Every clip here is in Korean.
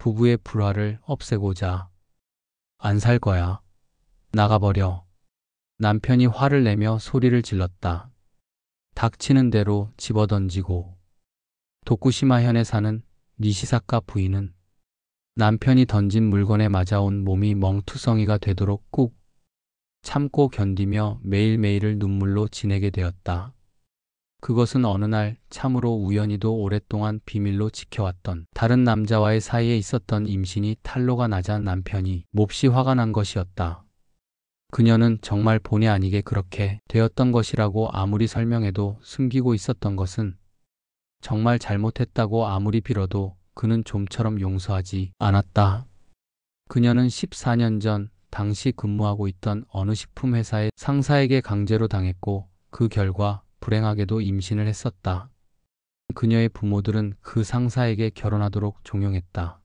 부부의 불화를 없애고자 안 살 거야. 나가버려. 남편이 화를 내며 소리를 질렀다. 닥치는 대로 집어던지고 도쿠시마현에 사는 니시사카 부인은 남편이 던진 물건에 맞아온 몸이 멍투성이가 되도록 꾹 참고 견디며 매일매일을 눈물로 지내게 되었다. 그것은 어느 날 참으로 우연히도 오랫동안 비밀로 지켜왔던 다른 남자와의 사이에 있었던 임신이 탄로가 나자 남편이 몹시 화가 난 것이었다. 그녀는 정말 본의 아니게 그렇게 되었던 것이라고 아무리 설명해도 숨기고 있었던 것은 정말 잘못했다고 아무리 빌어도 그는 좀처럼 용서하지 않았다. 그녀는 14년 전 당시 근무하고 있던 어느 식품회사의 상사에게 강제로 당했고 그 결과 불행하게도 임신을 했었다. 그녀의 부모들은 그 상사에게 결혼하도록 종용했다.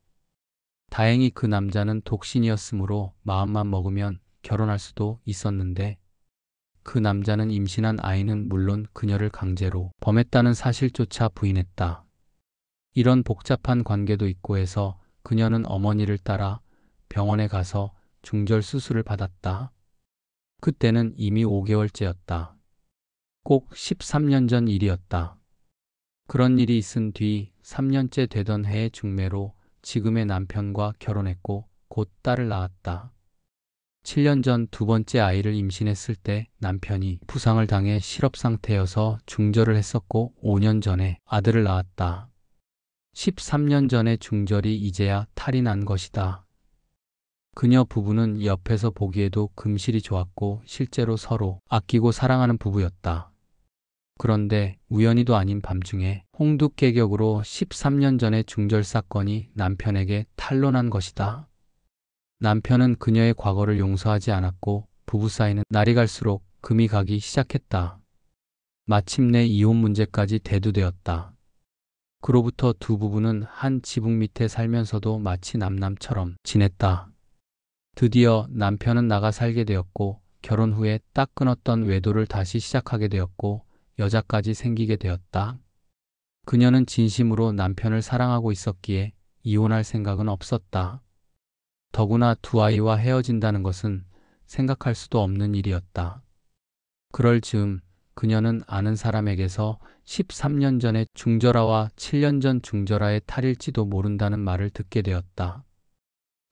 다행히 그 남자는 독신이었으므로 마음만 먹으면 결혼할 수도 있었는데 그 남자는 임신한 아이는 물론 그녀를 강제로 범했다는 사실조차 부인했다. 이런 복잡한 관계도 있고 해서 그녀는 어머니를 따라 병원에 가서 중절 수술을 받았다. 그때는 이미 5개월째였다. 꼭 13년 전 일이었다. 그런 일이 있은 뒤 3년째 되던 해의 중매로 지금의 남편과 결혼했고 곧 딸을 낳았다. 7년 전 두 번째 아이를 임신했을 때 남편이 부상을 당해 실업 상태여서 중절을 했었고 5년 전에 아들을 낳았다. 13년 전의 중절이 이제야 탈이 난 것이다. 그녀 부부는 옆에서 보기에도 금실이 좋았고 실제로 서로 아끼고 사랑하는 부부였다. 그런데 우연히도 아닌 밤중에 홍두깨격으로 13년 전의 중절 사건이 남편에게 탄로난 것이다. 남편은 그녀의 과거를 용서하지 않았고 부부 사이는 날이 갈수록 금이 가기 시작했다. 마침내 이혼 문제까지 대두되었다. 그로부터 두 부부는 한 지붕 밑에 살면서도 마치 남남처럼 지냈다. 드디어 남편은 나가 살게 되었고 결혼 후에 딱 끊었던 외도를 다시 시작하게 되었고 여자까지 생기게 되었다. 그녀는 진심으로 남편을 사랑하고 있었기에 이혼할 생각은 없었다. 더구나 두 아이와 헤어진다는 것은 생각할 수도 없는 일이었다. 그럴 즈음 그녀는 아는 사람에게서 13년 전의 중절아와 7년 전 중절아의 탈일지도 모른다는 말을 듣게 되었다.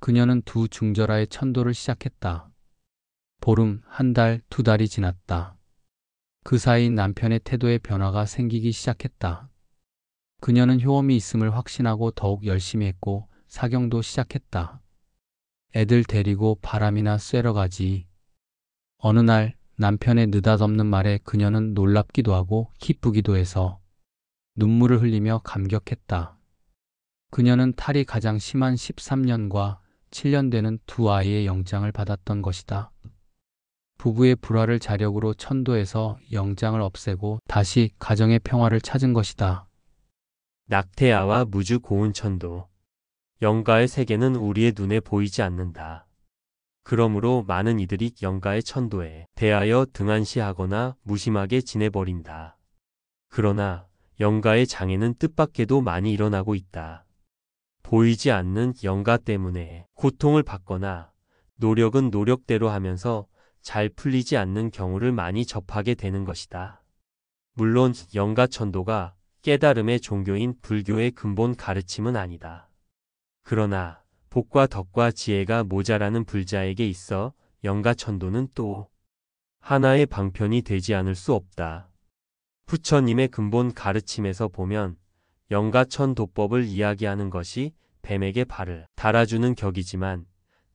그녀는 두 중절아의 천도를 시작했다. 보름, 한 달, 두 달이 지났다. 그 사이 남편의 태도에 변화가 생기기 시작했다. 그녀는 효험이 있음을 확신하고 더욱 열심히 했고 사경도 시작했다. 애들 데리고 바람이나 쐬러 가지. 어느 날 남편의 느닷없는 말에 그녀는 놀랍기도 하고 기쁘기도 해서 눈물을 흘리며 감격했다. 그녀는 탈이 가장 심한 13년과 7년 되는 두 아이의 영장을 받았던 것이다. 부부의 불화를 자력으로 천도해서 영장을 없애고 다시 가정의 평화를 찾은 것이다. 낙태아와 무주 고운천도. 영가의 세계는 우리의 눈에 보이지 않는다. 그러므로 많은 이들이 영가의 천도에 대하여 등한시하거나 무심하게 지내버린다. 그러나 영가의 장애는 뜻밖에도 많이 일어나고 있다. 보이지 않는 영가 때문에 고통을 받거나 노력은 노력대로 하면서 잘 풀리지 않는 경우를 많이 접하게 되는 것이다. 물론 영가천도가 깨달음의 종교인 불교의 근본 가르침은 아니다. 그러나 복과 덕과 지혜가 모자라는 불자에게 있어 영가천도는 또 하나의 방편이 되지 않을 수 없다. 부처님의 근본 가르침에서 보면 영가천도법을 이야기하는 것이 뱀에게 발을 달아주는 격이지만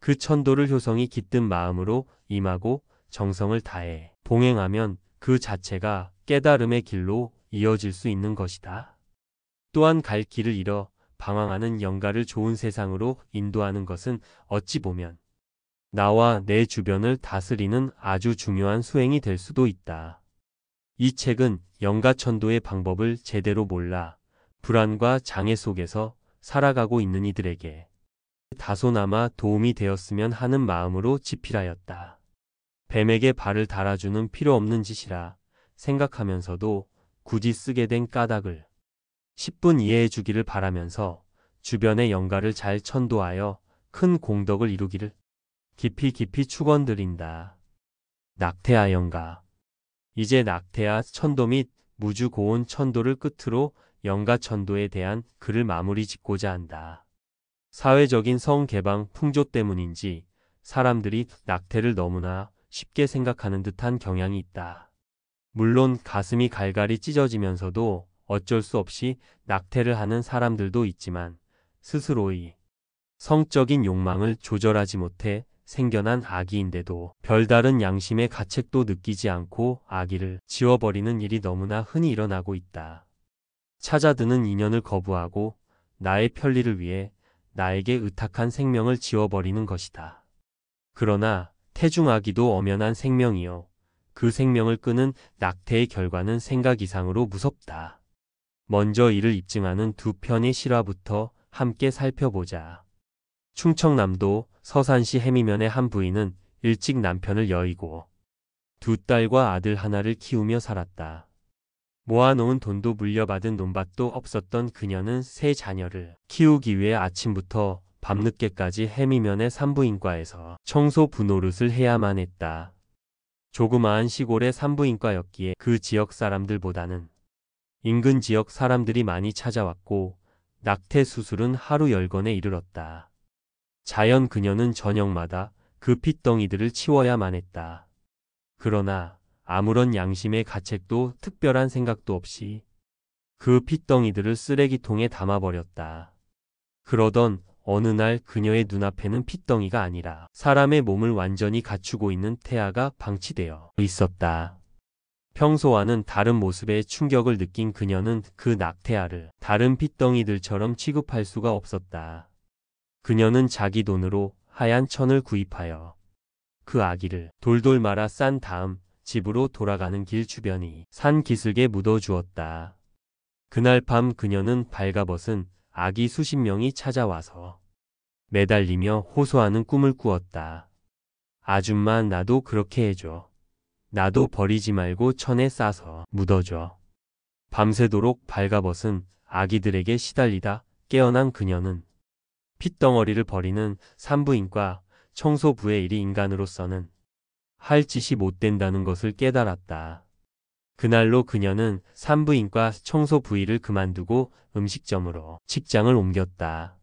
그 천도를 효성이 깃든 마음으로 임하고 정성을 다해 봉행하면 그 자체가 깨달음의 길로 이어질 수 있는 것이다. 또한 갈 길을 잃어 방황하는 영가를 좋은 세상으로 인도하는 것은 어찌 보면 나와 내 주변을 다스리는 아주 중요한 수행이 될 수도 있다. 이 책은 영가천도의 방법을 제대로 몰라 불안과 장애 속에서 살아가고 있는 이들에게 다소나마 도움이 되었으면 하는 마음으로 집필하였다. 뱀에게 발을 달아주는 필요 없는 짓이라 생각하면서도 굳이 쓰게 된 까닭을 10분 이해해 주기를 바라면서 주변의 영가를 잘 천도하여 큰 공덕을 이루기를 깊이 깊이 축원드린다. 낙태아 영가. 이제 낙태아 천도 및 무주 고온 천도를 끝으로 영가 천도에 대한 글을 마무리 짓고자 한다. 사회적인 성개방 풍조 때문인지 사람들이 낙태를 너무나 쉽게 생각하는 듯한 경향이 있다. 물론 가슴이 갈갈이 찢어지면서도 어쩔 수 없이 낙태를 하는 사람들도 있지만 스스로의 성적인 욕망을 조절하지 못해 생겨난 아기인데도 별다른 양심의 가책도 느끼지 않고 아기를 지워버리는 일이 너무나 흔히 일어나고 있다. 찾아드는 인연을 거부하고 나의 편리를 위해 나에게 의탁한 생명을 지워버리는 것이다. 그러나 태중아기도 엄연한 생명이요. 그 생명을 끄는 낙태의 결과는 생각 이상으로 무섭다. 먼저 이를 입증하는 두 편의 실화부터 함께 살펴보자. 충청남도 서산시 해미면의 한 부인은 일찍 남편을 여의고 두 딸과 아들 하나를 키우며 살았다. 모아놓은 돈도 물려받은 논밭도 없었던 그녀는 세 자녀를 키우기 위해 아침부터 밤늦게까지 해미면의 산부인과에서 청소 부노릇을 해야만 했다. 조그마한 시골의 산부인과였기에 그 지역 사람들보다는 인근 지역 사람들이 많이 찾아왔고 낙태 수술은 하루 10건에 이르렀다. 자연 그녀는 저녁마다 그 핏덩이들을 치워야만 했다. 그러나 아무런 양심의 가책도 특별한 생각도 없이 그 핏덩이들을 쓰레기통에 담아버렸다. 그러던 어느 날 그녀의 눈앞에는 핏덩이가 아니라 사람의 몸을 완전히 갖추고 있는 태아가 방치되어 있었다. 평소와는 다른 모습에 충격을 느낀 그녀는 그 낙태아를 다른 핏덩이들처럼 취급할 수가 없었다. 그녀는 자기 돈으로 하얀 천을 구입하여 그 아기를 돌돌 말아 싼 다음 집으로 돌아가는 길 주변이 산 기슭에 묻어주었다. 그날 밤 그녀는 발가벗은 아기 수십 명이 찾아와서 매달리며 호소하는 꿈을 꾸었다. 아줌마 나도 그렇게 해줘. 나도 버리지 말고 천에 싸서 묻어줘. 밤새도록 발가벗은 아기들에게 시달리다 깨어난 그녀는 핏덩어리를 버리는 산부인과 청소부의 일이 인간으로서는 할 짓이 못 된다는 것을 깨달았다. 그날로 그녀는 산부인과 청소부 일을 그만두고 음식점으로 직장을 옮겼다.